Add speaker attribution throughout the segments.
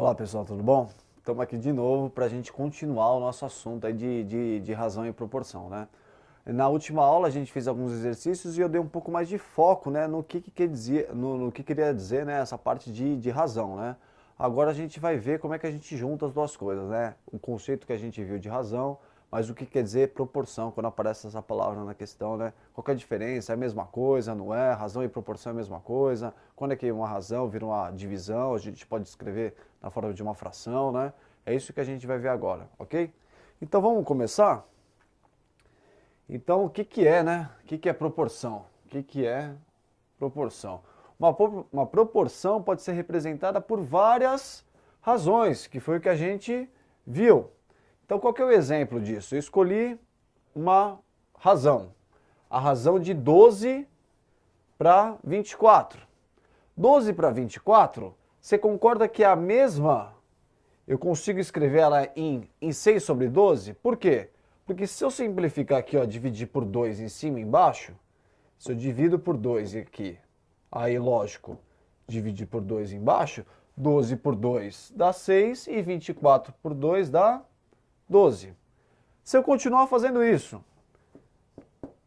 Speaker 1: Olá pessoal, tudo bom? Estamos aqui de novo para a gente continuar o nosso assunto aí de razão e proporção, né? Na última aula a gente fez alguns exercícios e eu dei um pouco mais de foco, né, no que quer dizer, no que queria dizer, né, essa parte de razão, né? Agora a gente vai ver como é que a gente junta as duas coisas, né? O conceito que a gente viu de razão, mas o que quer dizer proporção quando aparece essa palavra na questão, né? Qual que é a diferença? É a mesma coisa, não é? Razão e proporção é a mesma coisa? Quando é que uma razão vira uma divisão? A gente pode escrever na forma de uma fração, né? É isso que a gente vai ver agora, ok? Então vamos começar? Então o que que é, né? O que que é proporção? O que que é proporção? Uma proporção pode ser representada por várias razões, que foi o que a gente viu. Então qual que é o exemplo disso? Eu escolhi uma razão. A razão de 12 para 24. 12 para 24, você concorda que é a mesma? Eu consigo escrever ela em 6 sobre 12? Por quê? Porque se eu simplificar aqui, ó, dividir por 2 em cima e embaixo, se eu divido por 2 aqui, aí lógico, dividir por 2 embaixo, 12 por 2 dá 6 e 24 por 2 dá 12. Se eu continuar fazendo isso,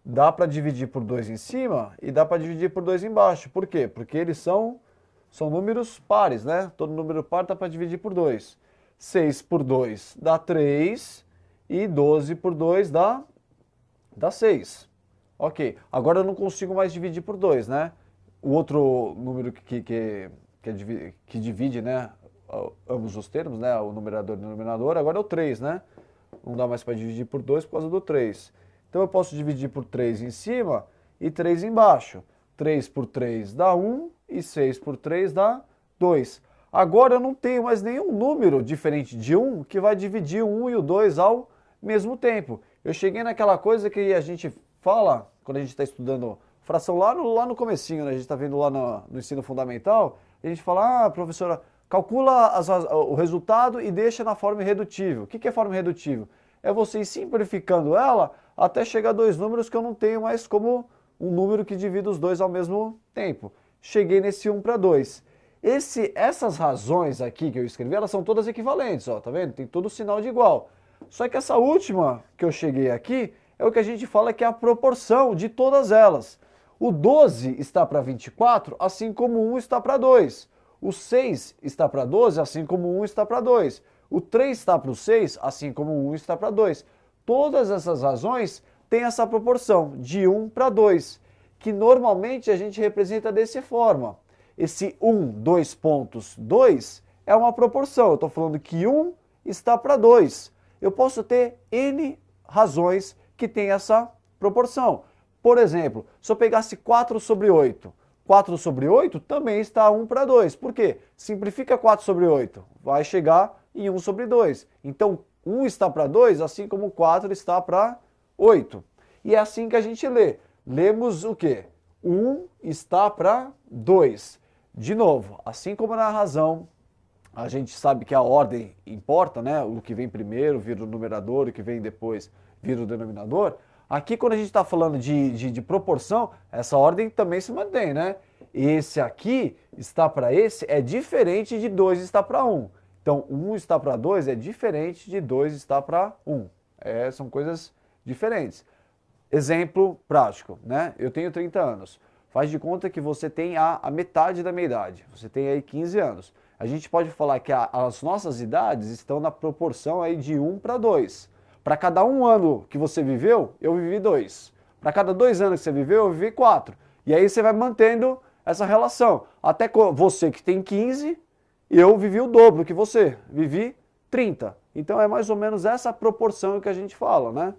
Speaker 1: dá para dividir por 2 em cima e dá para dividir por 2 embaixo. Por quê? Porque eles são números pares, né? Todo número par dá para dividir por 2. 6 por 2 dá 3 e 12 por 2 dá 6. Ok, agora eu não consigo mais dividir por 2, né? O outro número que divide, né, ambos os termos, né, o numerador e o denominador, agora é o 3, né? Não dá mais para dividir por 2 por causa do 3. Então eu posso dividir por 3 em cima e 3 embaixo. 3 por 3 dá 1 e 6 por 3 dá 2. Agora eu não tenho mais nenhum número diferente de 1 que vai dividir o 1 e o 2 ao mesmo tempo. Eu cheguei naquela coisa que a gente fala, quando a gente está estudando fração lá no comecinho, né? A gente está vendo lá no ensino fundamental, a gente fala, professora, calcula o resultado e deixa na forma irredutível. O que é forma irredutível? É você ir simplificando ela até chegar a dois números que eu não tenho mais como um número que divida os dois ao mesmo tempo. Cheguei nesse 1 para 2. Essas razões aqui que eu escrevi, elas são todas equivalentes, ó, tá vendo? Tem todo o sinal de igual. Só que essa última que eu cheguei aqui é o que a gente fala que é a proporção de todas elas. O 12 está para 24, assim como o 1 está para 2. O 6 está para 12, assim como o 1 está para 2. O 3 está para o 6, assim como o 1 está para 2. Todas essas razões têm essa proporção de 1 para 2, que normalmente a gente representa dessa forma. Esse 1, 2 pontos, 2 é uma proporção. Eu estou falando que 1 está para 2. Eu posso ter N razões que têm essa proporção. Por exemplo, se eu pegasse 4 sobre 8, 4 sobre 8 também está 1 para 2. Por quê? Simplifica 4 sobre 8, vai chegar em 1 sobre 2. Então, 1 está para 2, assim como 4 está para 8. E é assim que a gente lê. Lemos o quê? 1 está para 2. De novo, assim como na razão, a gente sabe que a ordem importa, né? O que vem primeiro vira o numerador, o que vem depois vira o denominador. Aqui, quando a gente está falando de proporção, essa ordem também se mantém, né? Esse aqui está para esse é diferente de 2 está para 1. Então, 1 está para 2 é diferente de 2 está para 1. São coisas diferentes. Exemplo prático, né? Eu tenho 30 anos. Faz de conta que você tem a metade da minha idade. Você tem aí 15 anos. A gente pode falar que as nossas idades estão na proporção aí de 1 para 2. Para cada um ano que você viveu, eu vivi 2. Para cada 2 anos que você viveu, eu vivi 4. E aí você vai mantendo essa relação. Até você que tem 15, eu vivi o dobro que você. Vivi 30. Então é mais ou menos essa proporção que a gente fala, né?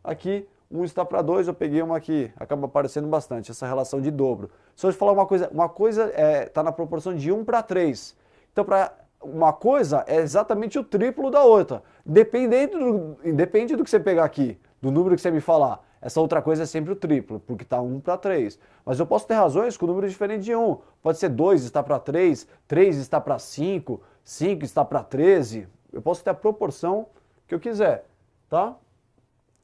Speaker 1: Aqui, 1 está para 2, eu peguei uma aqui. Acaba aparecendo bastante, essa relação de dobro. Se eu te falar uma coisa está na proporção de 1 para 3. Então, para uma coisa é exatamente o triplo da outra. Independe do que você pegar aqui, do número que você me falar. Essa outra coisa é sempre o triplo, porque está 1 para 3. Mas eu posso ter razões com números diferentes de 1. Pode ser 2 está para 3, 3 está para 5, 5 está para 13. Eu posso ter a proporção que eu quiser, tá?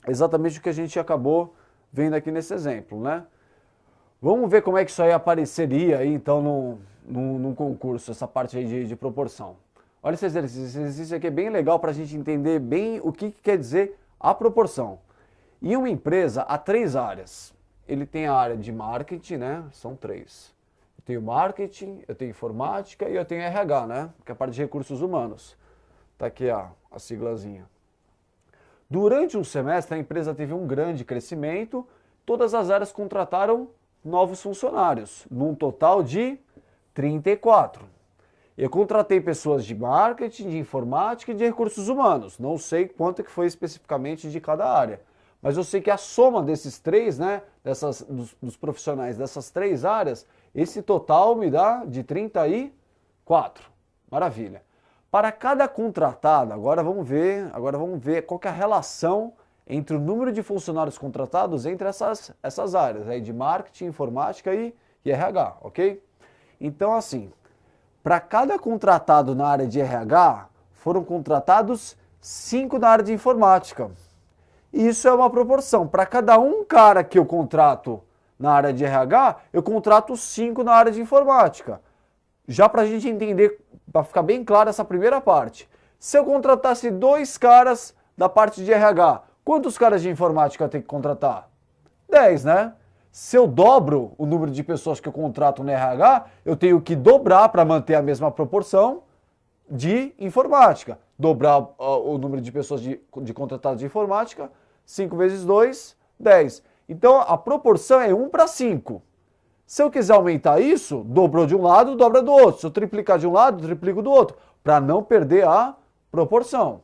Speaker 1: Exatamente o que a gente acabou vendo aqui nesse exemplo, né? Vamos ver como é que isso aí apareceria aí, então, num concurso, essa parte aí de proporção. Olha esse exercício aqui é bem legal para a gente entender bem o que quer dizer a proporção. Em uma empresa, há 3 áreas. Ele tem a área de marketing, né? São 3. Eu tenho marketing, eu tenho informática e eu tenho RH, né? Que é a parte de recursos humanos. Tá aqui a siglazinha. Durante um semestre, a empresa teve um grande crescimento, todas as áreas contrataram novos funcionários, num total de 34. Eu contratei pessoas de marketing, de informática e de recursos humanos. Não sei quanto que foi especificamente de cada área, mas eu sei que a soma desses 3, né, dos profissionais dessas 3 áreas, esse total me dá de 34. Maravilha. Para cada contratado, agora vamos ver qual que é a relação entre o número de funcionários contratados entre essas áreas, aí de marketing, informática e RH, ok? Então, assim, para cada contratado na área de RH, foram contratados 5 na área de informática. Isso é uma proporção. Para cada um cara que eu contrato na área de RH, eu contrato 5 na área de informática. Já para a gente entender, para ficar bem claro essa primeira parte. Se eu contratasse 2 caras da parte de RH, quantos caras de informática eu tenho que contratar? 10, né? Se eu dobro o número de pessoas que eu contrato no RH, eu tenho que dobrar para manter a mesma proporção de informática. Dobrar o número de pessoas de contratados de informática, 5 vezes 2, 10. Então a proporção é 1 para 5. Se eu quiser aumentar isso, dobrou de um lado, dobra do outro. Se eu triplicar de um lado, triplico do outro, para não perder a proporção.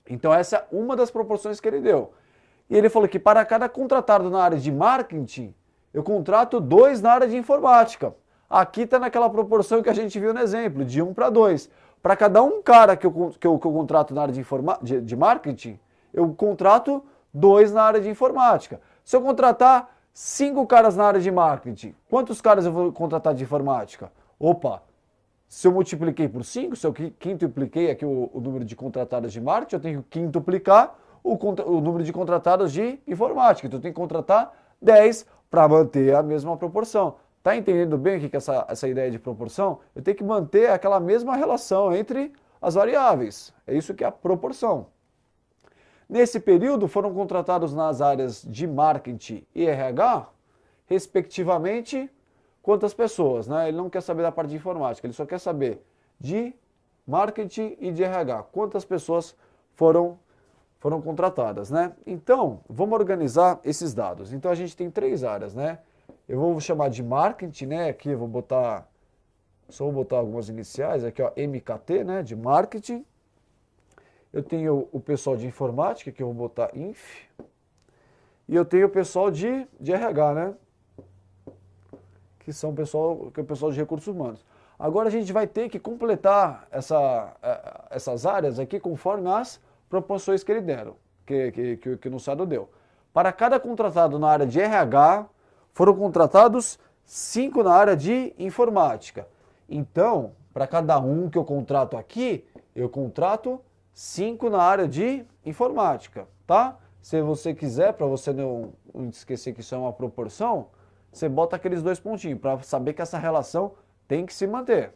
Speaker 1: Então essa é uma das proporções que ele deu. E ele falou que para cada contratado na área de marketing, eu contrato 2 na área de informática. Aqui está naquela proporção que a gente viu no exemplo, de 1 para 2. Para cada um cara que eu contrato na área de marketing, eu contrato 2 na área de informática. Se eu contratar 5 caras na área de marketing, quantos caras eu vou contratar de informática? Opa, se eu multipliquei por 5, se eu quintupliquei aqui o número de contratados de marketing, eu tenho que quintuplicar o número de contratados de informática. Então eu tenho que contratar 10 para manter a mesma proporção. Tá entendendo bem o que é essa ideia de proporção? Eu tenho que manter aquela mesma relação entre as variáveis. É isso que é a proporção. Nesse período foram contratados nas áreas de marketing e RH, respectivamente, quantas pessoas, né? Ele não quer saber da parte de informática, ele só quer saber de marketing e de RH. Quantas pessoas foram contratadas, né? Então, vamos organizar esses dados. Então, a gente tem 3 áreas, né? Eu vou chamar de marketing, né? Aqui eu só vou botar algumas iniciais, aqui ó, MKT, né? De marketing. Eu tenho o pessoal de informática, que eu vou botar INF. E eu tenho o pessoal de RH, né? Que é o pessoal de recursos humanos. Agora a gente vai ter que completar essas áreas aqui conforme as proporções que ele deram, que o Nussado deu. Para cada contratado na área de RH, foram contratados 5 na área de informática. Então, para cada um que eu contrato aqui, eu contrato 5 na área de informática, tá? Se você quiser, para você não esquecer que isso é uma proporção, você bota aqueles 2 pontinhos, para saber que essa relação tem que se manter.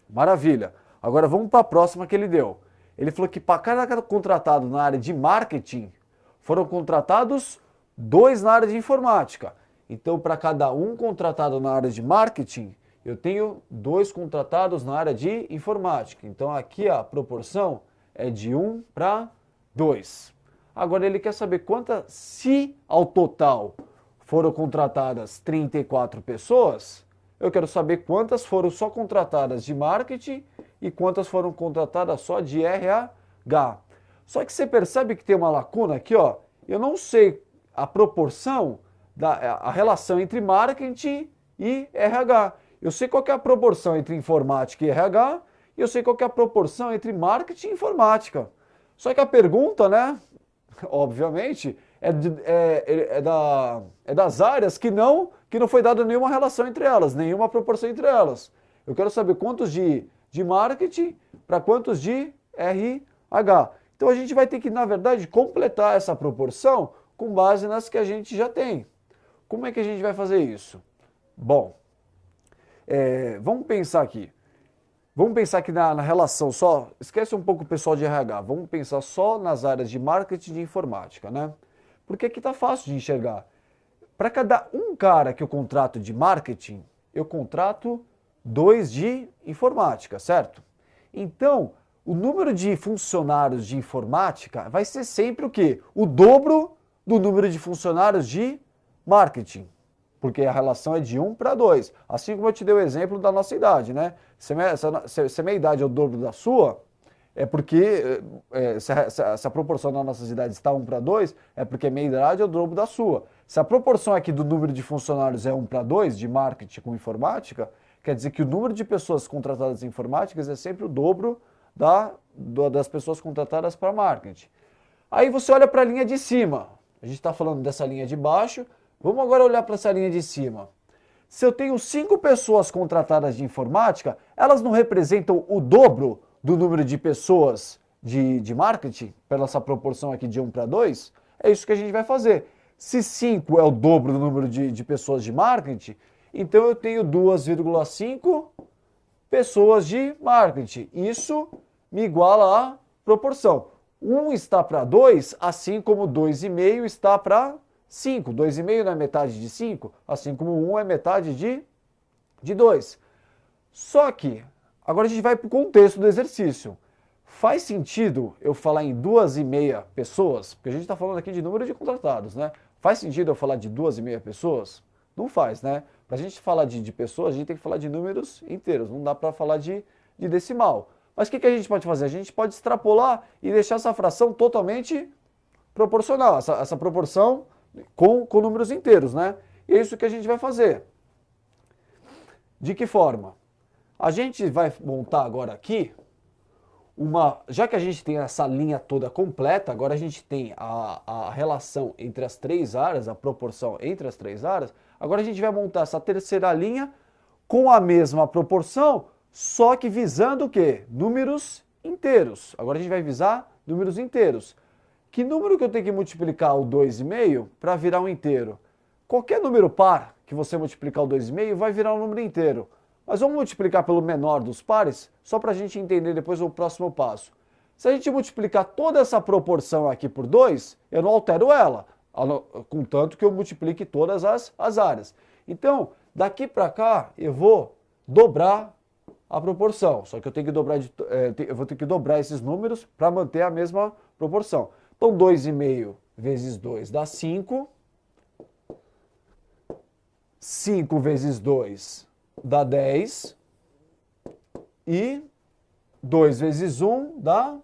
Speaker 1: Maravilha. Agora vamos para a próxima que ele deu. Ele falou que para cada contratado na área de marketing, foram contratados 2 na área de informática. Então, para cada um contratado na área de marketing, eu tenho 2 contratados na área de informática. Então, aqui a proporção é de 1 para 2. Agora, ele quer saber se ao total foram contratadas 34 pessoas, eu quero saber quantas foram só contratadas de marketing e quantas foram contratadas só de RH. Só que você percebe que tem uma lacuna aqui, ó. Eu não sei a proporção, a relação entre marketing e RH. Eu sei qual que é a proporção entre informática e RH e eu sei qual que é a proporção entre marketing e informática. Só que a pergunta, né, obviamente, é das áreas que não foi dada nenhuma relação entre elas, nenhuma proporção entre elas. Eu quero saber quantos de marketing para quantos de RH. Então a gente vai ter que, na verdade, completar essa proporção com base nas que a gente já tem. Como é que a gente vai fazer isso? Bom, vamos pensar aqui. Vamos pensar aqui na relação só, esquece um pouco o pessoal de RH, vamos pensar só nas áreas de marketing e de informática, né? Porque aqui tá fácil de enxergar. Para cada um cara que eu contrato de marketing, eu contrato 2 de informática, certo? Então, o número de funcionários de informática vai ser sempre o quê? O dobro do número de funcionários de marketing. Porque a relação é de 1 para 2. Assim como eu te dei o exemplo da nossa idade, né? Se a minha idade é o dobro da sua, é porque se a proporção das nossas idades está 1 para 2, é porque a minha idade é o dobro da sua. Se a proporção aqui do número de funcionários é 1 para 2, de marketing com informática, quer dizer que o número de pessoas contratadas em informáticas é sempre o dobro das pessoas contratadas para marketing. Aí você olha para a linha de cima. A gente está falando dessa linha de baixo. Vamos agora olhar para essa linha de cima. Se eu tenho 5 pessoas contratadas de informática, elas não representam o dobro do número de pessoas de marketing, pela essa proporção aqui de 1 para 2? É isso que a gente vai fazer. Se 5 é o dobro do número de pessoas de marketing, então eu tenho 2,5 pessoas de marketing. Isso me iguala a proporção. 1 está para 2, assim como 2,5 está para 5. 2,5 não é metade de 5, assim como 1 é metade de 2. Só que, agora a gente vai para o contexto do exercício. Faz sentido eu falar em 2,5 pessoas? Porque a gente está falando aqui de número de contratados, né? Faz sentido eu falar de 2,5 pessoas? Não faz, né? Para a gente falar de pessoas, a gente tem que falar de números inteiros, não dá para falar de decimal. Mas o que a gente pode fazer? A gente pode extrapolar e deixar essa fração totalmente proporcional, essa proporção com números inteiros, né? E é isso que a gente vai fazer. De que forma? A gente vai montar agora aqui já que a gente tem essa linha toda completa, agora a gente tem a relação entre as 3 áreas, a proporção entre as 3 áreas, agora a gente vai montar essa terceira linha com a mesma proporção, só que visando o quê? Números inteiros. Agora a gente vai visar números inteiros. Que número que eu tenho que multiplicar o 2,5 para virar um inteiro? Qualquer número par que você multiplicar o 2,5 vai virar um número inteiro. Mas vamos multiplicar pelo menor dos pares, só para a gente entender depois o próximo passo. Se a gente multiplicar toda essa proporção aqui por 2, eu não altero ela, contanto que eu multiplique todas as áreas. Então, daqui para cá, eu vou dobrar a proporção. Só que eu tenho que dobrar, eu vou ter que dobrar esses números para manter a mesma proporção. Então, 2,5 vezes 2 dá 5. 5 vezes 2 dá 10. E 2 vezes 1 dá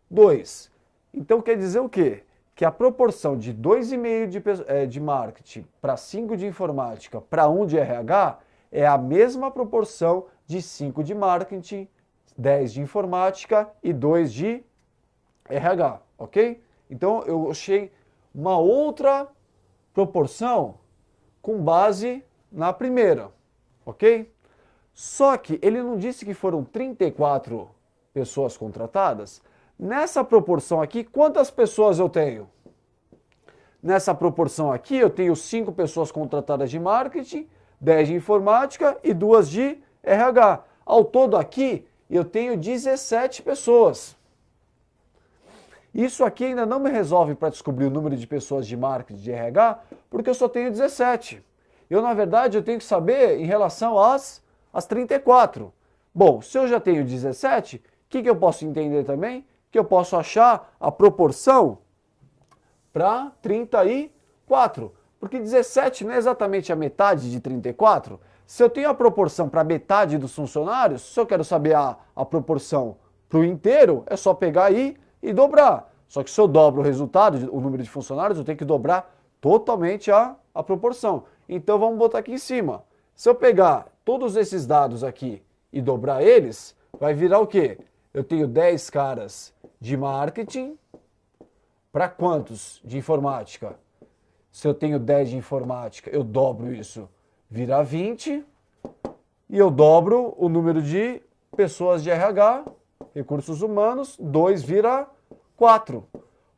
Speaker 1: 2. Então, quer dizer o quê? Que a proporção de 2,5 de marketing para 5 de informática para 1 de RH é a mesma proporção de 5 de marketing, 10 de informática e 2 de RH, ok? Então, eu achei uma outra proporção com base na primeira, ok? Só que ele não disse que foram 34 pessoas contratadas. Nessa proporção aqui, quantas pessoas eu tenho? Nessa proporção aqui, eu tenho 5 pessoas contratadas de marketing, 10 de informática e 2 de RH. Ao todo aqui, eu tenho 17 pessoas. Isso aqui ainda não me resolve para descobrir o número de pessoas de marketing de RH, porque eu só tenho 17. Eu, na verdade, eu tenho que saber em relação às 34. Bom, se eu já tenho 17, o que eu posso entender também? Que eu posso achar a proporção para 34. Porque 17 não é exatamente a metade de 34. Se eu tenho a proporção para metade dos funcionários, se eu quero saber a proporção para o inteiro, é só pegar aí e dobrar. Só que se eu dobro o resultado, o número de funcionários, eu tenho que dobrar totalmente a proporção. Então vamos botar aqui em cima. Se eu pegar todos esses dados aqui e dobrar eles, vai virar o quê? Eu tenho 10 caras de marketing para quantos de informática? Se eu tenho 10 de informática, eu dobro isso, vira 20. E eu dobro o número de pessoas de RH, recursos humanos, 2 vira 4.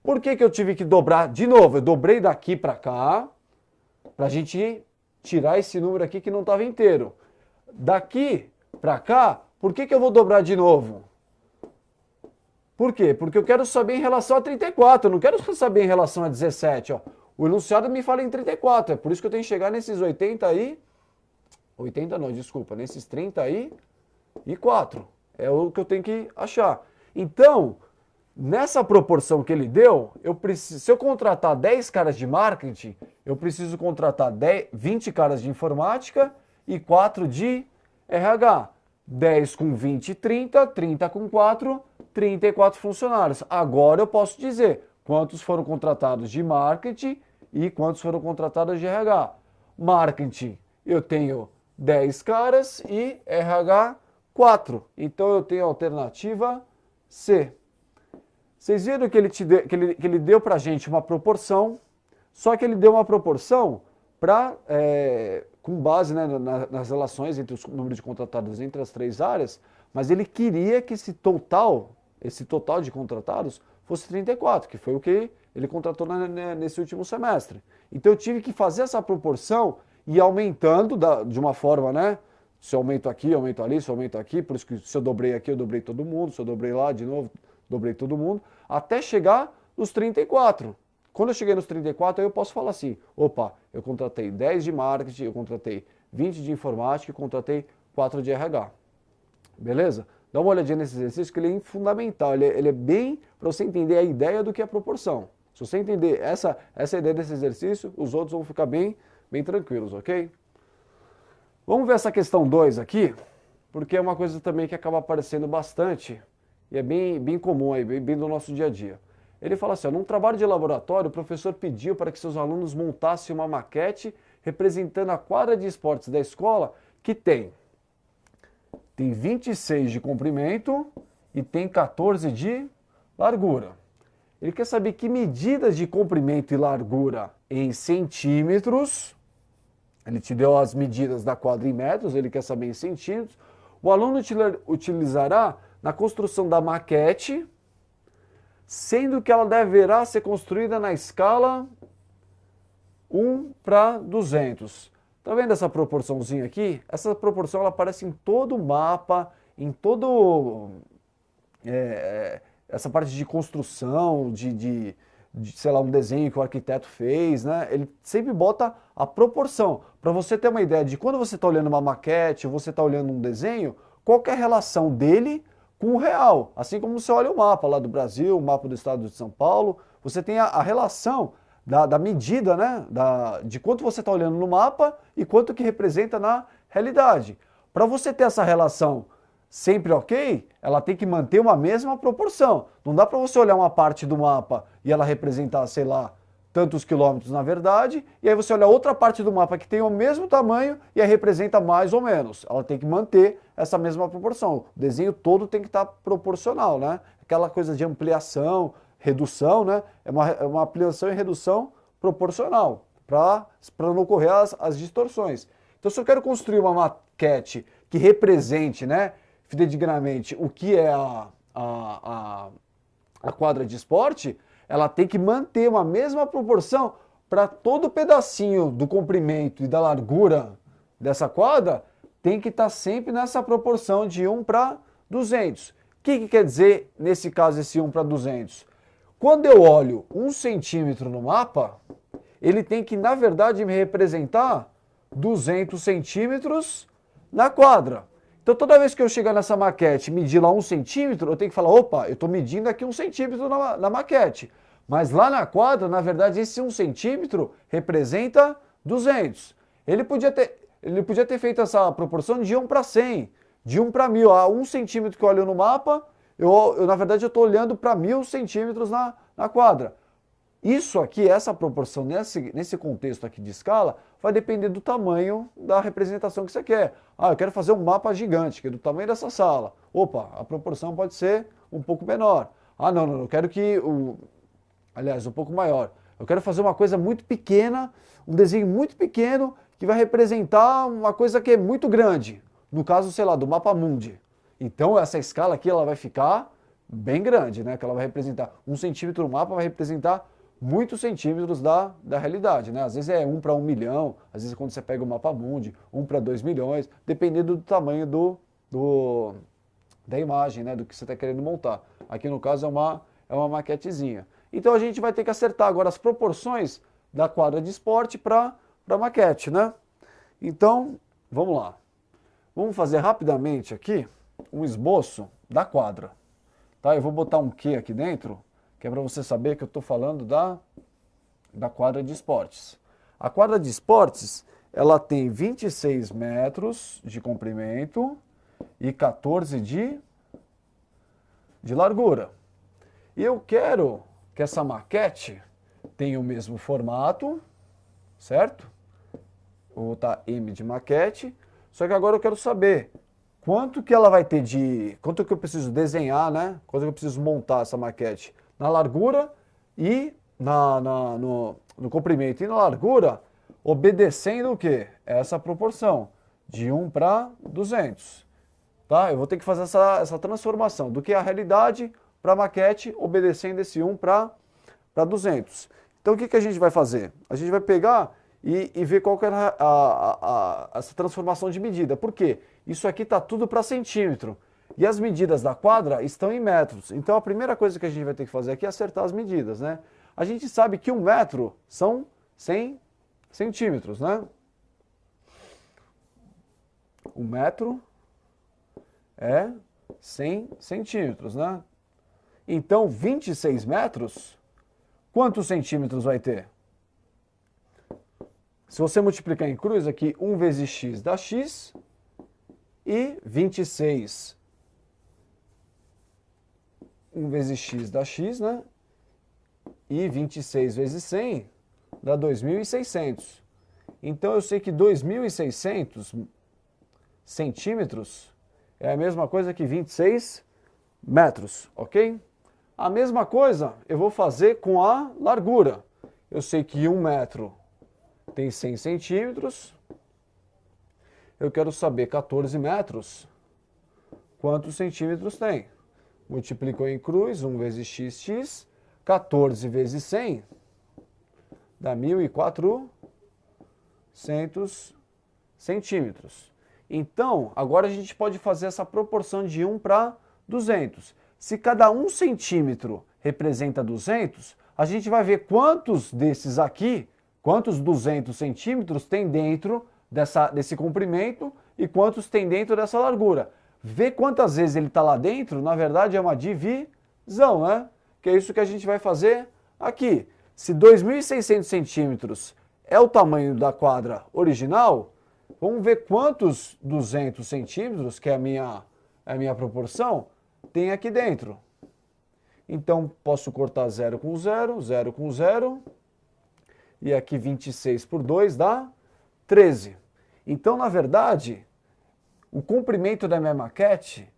Speaker 1: Por que eu tive que dobrar? De novo, eu dobrei daqui para cá, para a gente tirar esse número aqui que não estava inteiro. Daqui para cá, Por que eu vou dobrar de novo? Por quê? Porque eu quero saber em relação a 34, eu não quero saber em relação a 17. Ó. O enunciado me fala em 34, é por isso que eu tenho que chegar nesses 80 aí. 80 não, desculpa, nesses 30 aí e 4. É o que eu tenho que achar. Então, nessa proporção que ele deu, se eu contratar 10 caras de marketing, eu preciso contratar 20 caras de informática e 4 de RH. 10 com 20 e 30, 30 com 4, 34 funcionários. Agora eu posso dizer quantos foram contratados de marketing e quantos foram contratados de RH. Marketing, eu tenho 10 caras e RH 4. Então eu tenho a alternativa C. Vocês viram que ele deu para a gente uma proporção, só que ele deu uma proporção com base, né, nas relações entre o número de contratados entre as 3 áreas, mas ele queria que esse total de contratados fosse 34, que foi o que ele contratou nesse último semestre. Então eu tive que fazer essa proporção e aumentando de uma forma, né? Se eu aumento aqui, eu aumento ali, se eu aumento aqui, por isso que se eu dobrei aqui, eu dobrei todo mundo, se eu dobrei lá de novo, dobrei todo mundo, até chegar nos 34. Quando eu cheguei nos 34, aí eu posso falar assim, opa, eu contratei 10 de marketing, eu contratei 20 de informática e contratei 4 de RH. Beleza? Dá uma olhadinha nesse exercício que ele é fundamental, ele é bem para você entender a ideia do que é proporção. Se você entender essa ideia desse exercício, os outros vão ficar bem tranquilos, ok? Vamos ver essa questão 2 aqui, porque é uma coisa também que acaba aparecendo bastante e é bem comum aí, bem do nosso dia a dia. Ele fala assim, ó, num trabalho de laboratório, o professor pediu para que seus alunos montassem uma maquete representando a quadra de esportes da escola que tem 26 de comprimento e tem 14 de largura. Ele quer saber que medidas de comprimento e largura em centímetros. Ele te deu as medidas da quadra em metros, ele quer saber em centímetros. O aluno utilizará na construção da maquete, sendo que ela deverá ser construída na escala 1:200. Tá vendo essa proporçãozinha aqui? Essa proporção ela aparece em todo o mapa, em todo essa parte de construção, sei lá, um desenho que o arquiteto fez, né? Ele sempre bota a proporção, para você ter uma ideia de quando você está olhando uma maquete, ou você está olhando um desenho, qual que é a relação dele com o real. Assim como você olha o mapa lá do Brasil, o mapa do estado de São Paulo, você tem a relação da medida, né? De quanto você está olhando no mapa e quanto que representa na realidade. Para você ter essa relação sempre ok, ela tem que manter uma mesma proporção. Não dá para você olhar uma parte do mapa e ela representar, sei lá, tantos quilômetros na verdade, e aí você olha outra parte do mapa que tem o mesmo tamanho e aí representa mais ou menos. Ela tem que manter essa mesma proporção. O desenho todo tem que estar proporcional, né? Aquela coisa de ampliação, redução, né? É uma ampliação e redução proporcional, para não ocorrer as distorções. Então, se eu quero construir uma maquete que represente, né, fidedignamente o que é a quadra de esporte, ela tem que manter uma mesma proporção para todo pedacinho do comprimento e da largura dessa quadra, tem que estar sempre nessa proporção de 1:200. O que quer dizer, nesse caso, esse 1:200? Quando eu olho 1 centímetro no mapa, ele tem que, na verdade, me representar 200 centímetros na quadra. Então, toda vez que eu chegar nessa maquete e medir lá 1 centímetro, eu tenho que falar, opa, eu estou medindo aqui 1 centímetro na maquete. Mas lá na quadra, na verdade, esse 1 centímetro representa 200. Ele podia ter feito essa proporção de 1:100, de 1:1000. A 1 centímetro que eu olho no mapa, na verdade, eu estou olhando para 1000 centímetros na quadra. Isso aqui, essa proporção, nesse contexto aqui de escala, vai depender do tamanho da representação que você quer. Ah, eu quero fazer um mapa gigante, que é do tamanho dessa sala. Opa, a proporção pode ser um pouco menor. Ah, não, eu quero que um pouco maior. Eu quero fazer uma coisa muito pequena, um desenho muito pequeno, que vai representar uma coisa que é muito grande. No caso, sei lá, do mapa mundi. Então, essa escala aqui, ela vai ficar bem grande, né? Que ela vai representar 1 centímetro no mapa, vai representar muitos centímetros da realidade, né? Às vezes é 1:1 milhão, às vezes quando você pega o mapa mundi, 1:2 milhões, dependendo do tamanho do da imagem, né, do que você está querendo montar. Aqui no caso é uma maquetezinha. Então a gente vai ter que acertar agora as proporções da quadra de esporte para a maquete, né? Então, vamos lá. Vamos fazer rapidamente aqui um esboço da quadra. Tá? Eu vou botar um Q aqui dentro, que é para você saber que eu estou falando da quadra de esportes. A quadra de esportes, ela tem 26 metros de comprimento e 14 de largura. E eu quero que essa maquete tenha o mesmo formato, certo? Vou botar M de maquete, só que agora eu quero saber quanto que ela vai ter quanto que eu preciso desenhar, né? Quanto que eu preciso montar essa maquete na largura e no comprimento e na largura, obedecendo o quê? Essa proporção de 1 para 200. Tá? Eu vou ter que fazer essa transformação do que é a realidade para a maquete, obedecendo esse 1 para 200. Então o que a gente vai fazer? A gente vai pegar e ver qual que é essa transformação de medida. Por quê? Isso aqui está tudo para centímetro. E as medidas da quadra estão em metros. Então a primeira coisa que a gente vai ter que fazer aqui é acertar as medidas, né? A gente sabe que 1 metro são 100 centímetros, né? 1 metro é 100 centímetros, né? Então 26 metros, quantos centímetros vai ter? Se você multiplicar em cruz aqui, 1 vezes x dá x e 26. 1 vezes x dá x, né? E 26 vezes 100 dá 2.600. Então eu sei que 2.600 centímetros é a mesma coisa que 26 metros, ok? A mesma coisa eu vou fazer com a largura. Eu sei que 1 metro tem 100 centímetros. Eu quero saber 14 metros, quantos centímetros tem? Multiplicou em cruz, 1 vezes x, 14 vezes 100, dá 1.400 centímetros. Então, agora a gente pode fazer essa proporção de 1 para 200. Se cada 1 centímetro representa 200, a gente vai ver quantos desses aqui, quantos 200 centímetros tem dentro desse comprimento e quantos tem dentro dessa largura. Ver quantas vezes ele está lá dentro, na verdade, é uma divisão, né? Que é isso que a gente vai fazer aqui. Se 2.600 centímetros é o tamanho da quadra original, vamos ver quantos 200 centímetros, que é a minha proporção, tem aqui dentro. Então, posso cortar 0 com 0, 0 com 0, e aqui 26 por 2 dá 13. Então, na verdade, o comprimento da minha maquete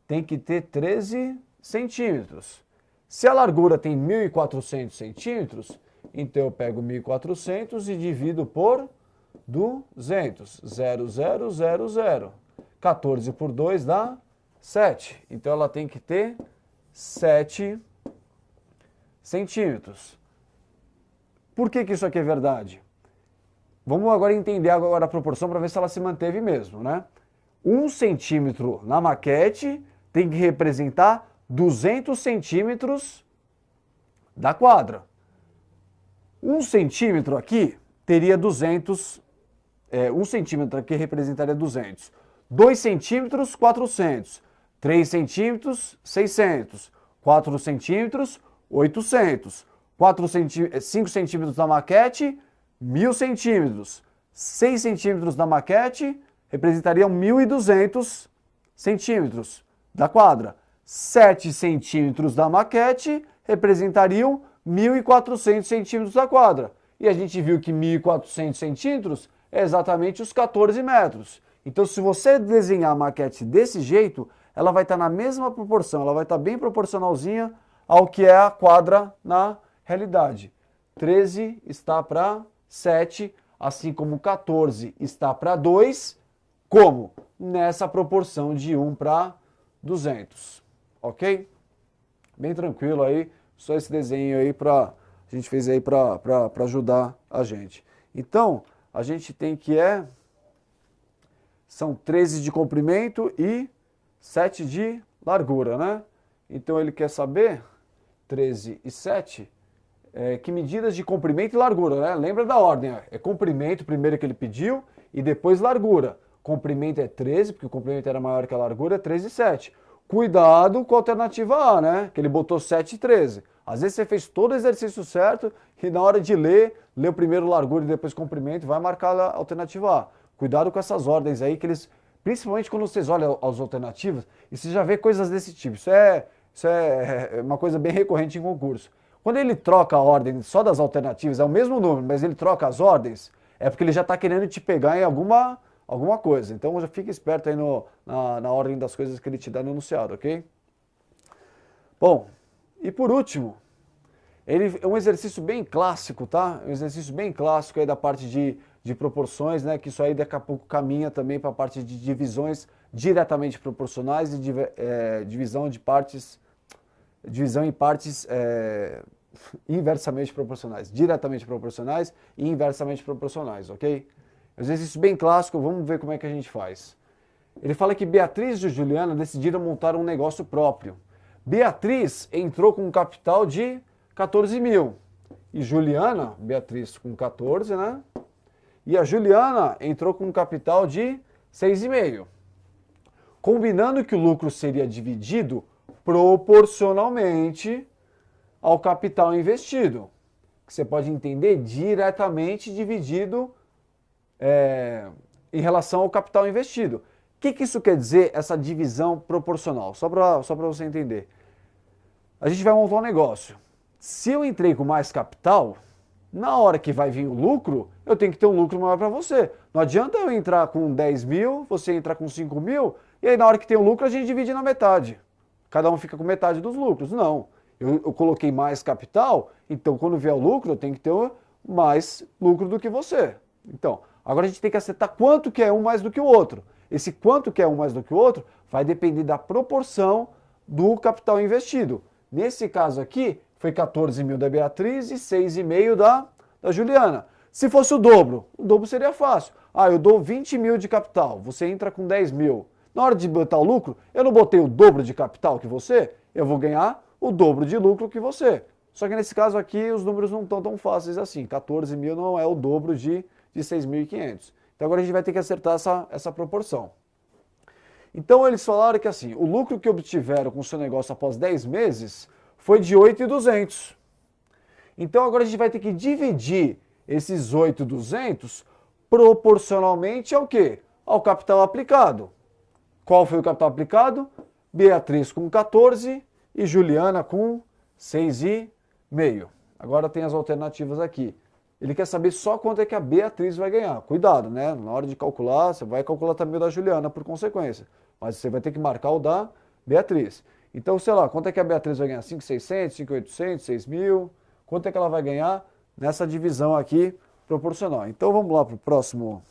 Speaker 1: tem que ter 13 centímetros. Se a largura tem 1.400 centímetros, então eu pego 1.400 e divido por 200. 0, 0, 0, 0. 14 por 2 dá 7. Então ela tem que ter 7 centímetros. Por que isso aqui é verdade? Vamos agora entender agora a proporção para ver se ela se manteve mesmo, né? 1 centímetro na maquete tem que representar 200 centímetros da quadra. 1 centímetro aqui teria 200, 1 centímetro aqui representaria 200. 2 centímetros, 400. 3 centímetros, 600. 4 centímetros, 800. 5 centímetros da maquete, 1.000 centímetros. 6 centímetros da maquete representariam 1.200 centímetros da quadra. 7 centímetros da maquete representariam 1.400 centímetros da quadra. E a gente viu que 1.400 centímetros é exatamente os 14 metros. Então, se você desenhar a maquete desse jeito, ela vai estar na mesma proporção, ela vai estar bem proporcionalzinha ao que é a quadra na realidade. 13 está para 7, assim como 14 está para 2, como? Nessa proporção de 1 para 200, ok? Bem tranquilo aí, só esse desenho aí a gente fez aí para ajudar a gente. Então, a gente tem que são 13 de comprimento e 7 de largura, né? Então ele quer saber, 13 e 7, que medidas de comprimento e largura, né? Lembra da ordem, é comprimento primeiro que ele pediu e depois largura. Comprimento é 13, porque o comprimento era maior que a largura, é 13 e 7. Cuidado com a alternativa A, né? Que ele botou 7 e 13. Às vezes você fez todo o exercício certo e na hora de ler, leu primeiro largura e depois comprimento, vai marcar a alternativa A. Cuidado com essas ordens aí, que eles, principalmente quando vocês olham as alternativas, e você já vê coisas desse tipo. Isso é uma coisa bem recorrente em concurso. Quando ele troca a ordem só das alternativas, é o mesmo número, mas ele troca as ordens, é porque ele já está querendo te pegar em alguma coisa. Então já fica esperto aí na ordem das coisas que ele te dá no enunciado, ok? Bom, e por último, ele é um exercício bem clássico, tá? Um exercício bem clássico aí da parte de proporções, né? Que isso aí daqui a pouco caminha também para a parte de divisões diretamente proporcionais e divisão em partes inversamente proporcionais, diretamente proporcionais e inversamente proporcionais, ok? Exercício bem clássico, vamos ver como é que a gente faz. Ele fala que Beatriz e Juliana decidiram montar um negócio próprio. Beatriz entrou com um capital de 14 mil. E Juliana, Beatriz com 14, né? E a Juliana entrou com um capital de 6,5. Combinando que o lucro seria dividido proporcionalmente ao capital investido. Que você pode entender diretamente dividido em relação ao capital investido. O que isso quer dizer, essa divisão proporcional? Só para você entender. A gente vai montar um negócio. Se eu entrei com mais capital, na hora que vai vir o lucro, eu tenho que ter um lucro maior para você. Não adianta eu entrar com 10 mil, você entrar com 5 mil, e aí na hora que tem o lucro a gente divide na metade. Cada um fica com metade dos lucros. Não. Eu coloquei mais capital, então quando vier o lucro eu tenho que ter mais lucro do que você. Então, agora a gente tem que acertar quanto que é um mais do que o outro. Esse quanto que é um mais do que o outro vai depender da proporção do capital investido. Nesse caso aqui, foi 14 mil da Beatriz e 6,5 da Juliana. Se fosse o dobro seria fácil. Eu dou 20 mil de capital, você entra com 10 mil. Na hora de botar o lucro, eu não botei o dobro de capital que você, eu vou ganhar o dobro de lucro que você. Só que nesse caso aqui, os números não estão tão fáceis assim. 14 mil não é o dobro de 6.500. Então agora a gente vai ter que acertar essa proporção. Então eles falaram que assim, o lucro que obtiveram com o seu negócio após 10 meses foi de 8.200. Então agora a gente vai ter que dividir esses 8.200 proporcionalmente ao quê? Ao capital aplicado. Qual foi o capital aplicado? Beatriz com 14 e Juliana com 6,5. Agora tem as alternativas aqui. Ele quer saber só quanto é que a Beatriz vai ganhar. Cuidado, né? Na hora de calcular, você vai calcular também o da Juliana por consequência. Mas você vai ter que marcar o da Beatriz. Então, sei lá, quanto é que a Beatriz vai ganhar? 5.600, 5.800, 6.000? Quanto é que ela vai ganhar nessa divisão aqui proporcional? Então, vamos lá para o próximo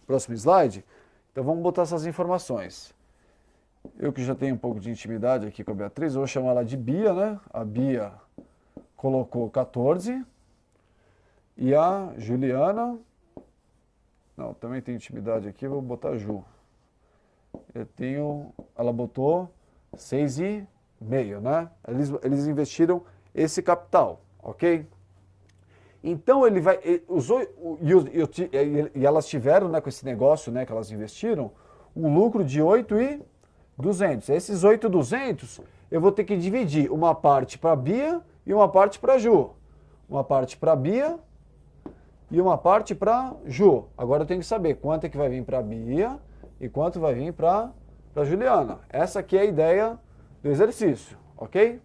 Speaker 1: slide. Então, vamos botar essas informações. Eu que já tenho um pouco de intimidade aqui com a Beatriz, eu vou chamar ela de Bia, né? A Bia colocou 14. E a Juliana, não, também tem intimidade aqui, vou botar Ju. Ela botou 6,5, né? Eles investiram esse capital, ok? Então ele vai, e elas tiveram, né, com esse negócio, né, que elas investiram, um lucro de 8.200. Esses 8.200 eu vou ter que dividir uma parte para a Bia e uma parte para a Ju. Uma parte para a Bia e uma parte para Ju. Agora eu tenho que saber quanto é que vai vir para a Bia e quanto vai vir para a Juliana. Essa aqui é a ideia do exercício, ok?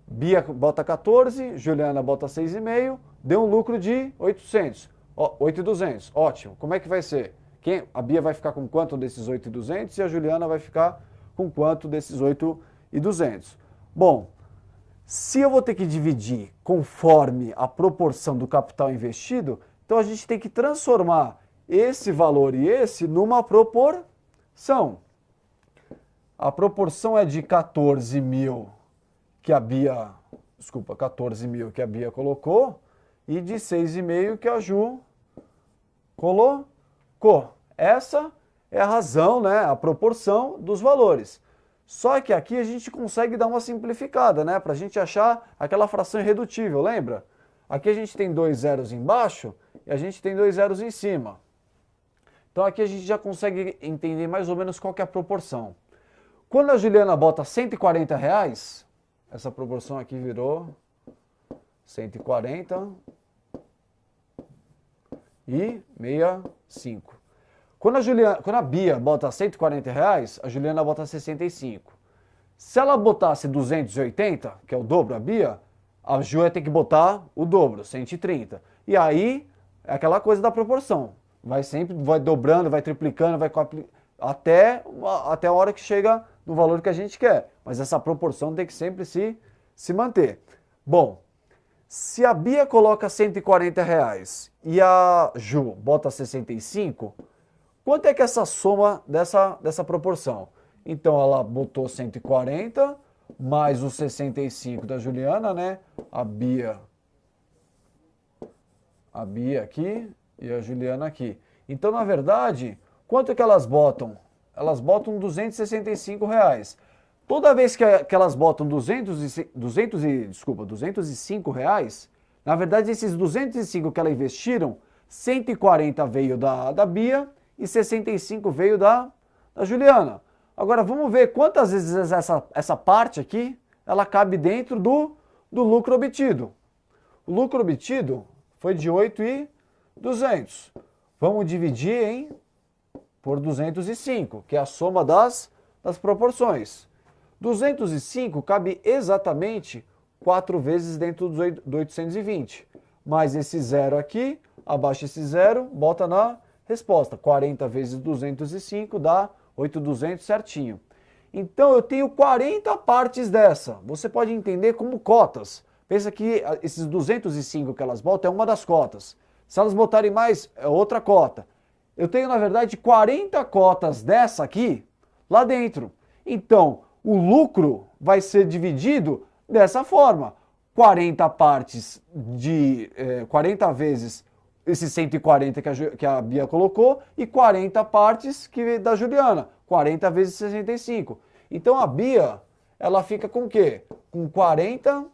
Speaker 1: Bia bota 14, Juliana bota 6,5, deu um lucro de 8.200. Ótimo. Como é que vai ser? A Bia vai ficar com quanto desses 8.200 e a Juliana vai ficar com quanto desses 8.200? Bom, se eu vou ter que dividir conforme a proporção do capital investido, então a gente tem que transformar esse valor e esse numa proporção. A proporção é de 14 mil que a Bia colocou e de 6,5 que a Ju colocou. Essa é a razão, né, a proporção dos valores. Só que aqui a gente consegue dar uma simplificada, né, para a gente achar aquela fração irredutível, lembra? Aqui a gente tem 2 zeros embaixo e a gente tem 2 zeros em cima. Então aqui a gente já consegue entender mais ou menos qual que é a proporção. Quando a Juliana bota R$140, essa proporção aqui virou 140 e 65. Quando a Bia bota R$140, a Juliana bota 65. Se ela botasse 280, que é o dobro da Bia, a Ju ia ter que botar o dobro, 130. E aí, é aquela coisa da proporção. Vai dobrando, vai triplicando, até a hora que chega no valor que a gente quer. Mas essa proporção tem que sempre se manter. Bom, se a Bia coloca R$140 e a Ju bota 65, quanto é que é essa soma dessa proporção? Então ela botou 140 mais os 65 da Juliana, né? A Bia aqui e a Juliana aqui. Então, na verdade, quanto é que elas botam? Elas botam R$265. Toda vez que elas botam 205 reais, na verdade, esses 205 que elas investiram, 140 veio da Bia e 65 veio da Juliana. Agora, vamos ver quantas vezes essa parte aqui, ela cabe dentro do lucro obtido. O lucro obtido foi de 8.200. Vamos dividir por 205, que é a soma das proporções. 205 cabe exatamente 4 vezes dentro do 820. Mais esse zero aqui, abaixa esse zero, bota na resposta. 40 vezes 205 dá 8.200 certinho. Então eu tenho 40 partes dessa. Você pode entender como cotas. Pensa que esses 205 que elas botam é uma das cotas. Se elas botarem mais, é outra cota. Eu tenho, na verdade, 40 cotas dessa aqui lá dentro. Então, o lucro vai ser dividido dessa forma. 40 partes 40 vezes esses 140 que a Bia colocou e 40 partes da Juliana. 40 vezes 65. Então a Bia, ela fica com o quê? Com 40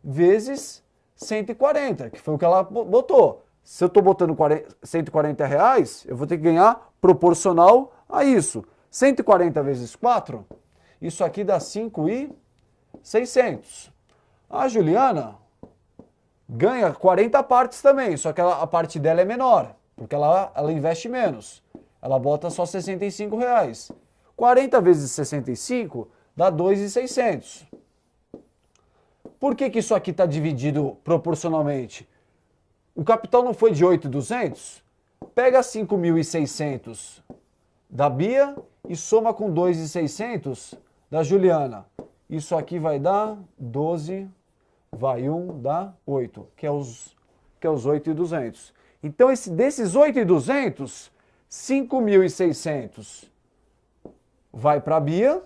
Speaker 1: vezes 140, que foi o que ela botou. Se eu estou botando 140 reais, eu vou ter que ganhar proporcional a isso. 140 vezes 4, isso aqui dá 5.600. A Juliana ganha 40 partes também, só que a parte dela é menor, porque ela investe menos. Ela bota só 65 reais. 40 vezes 65 dá 2.600. Por que isso aqui está dividido proporcionalmente? O capital não foi de 8.200? Pega 5.600 da Bia e soma com 2.600 da Juliana. Isso aqui vai dar 12, vai 1, dá 8, que é os 8.200. Então, desses 8.200, 5.600 vai para a Bia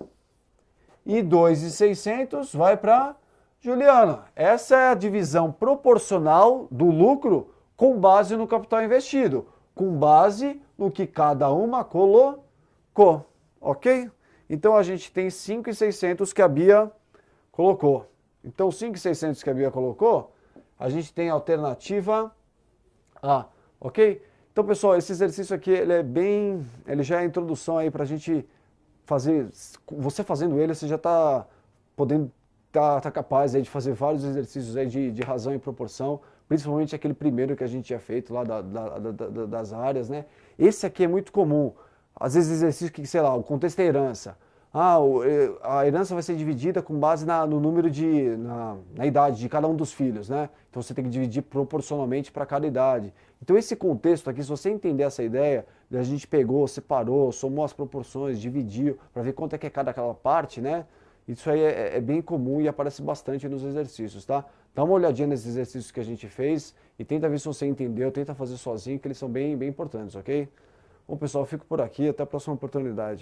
Speaker 1: e 2.600 vai para Juliana. Essa é a divisão proporcional do lucro com base no capital investido, com base no que cada uma colocou, ok? Então a gente tem 5.600 que a Bia colocou. Então 5.600 que a Bia colocou, a gente tem a alternativa A, ok? Então pessoal, esse exercício aqui ele já é a introdução aí para a gente fazer. Você fazendo ele, você já está podendo tá capaz aí de fazer vários exercícios aí de razão e proporção, principalmente aquele primeiro que a gente tinha feito lá das áreas, né? Esse aqui é muito comum. Às vezes exercício que, sei lá, o contexto é herança. A herança vai ser dividida com base no número na idade de cada um dos filhos, né? Então você tem que dividir proporcionalmente para cada idade. Então esse contexto aqui, se você entender essa ideia, a gente pegou, separou, somou as proporções, dividiu, para ver quanto é que é aquela parte, né? Isso aí é bem comum e aparece bastante nos exercícios, tá? Dá uma olhadinha nesses exercícios que a gente fez e tenta ver se você entendeu, tenta fazer sozinho, que eles são bem importantes, ok? Bom, pessoal, eu fico por aqui, até a próxima oportunidade.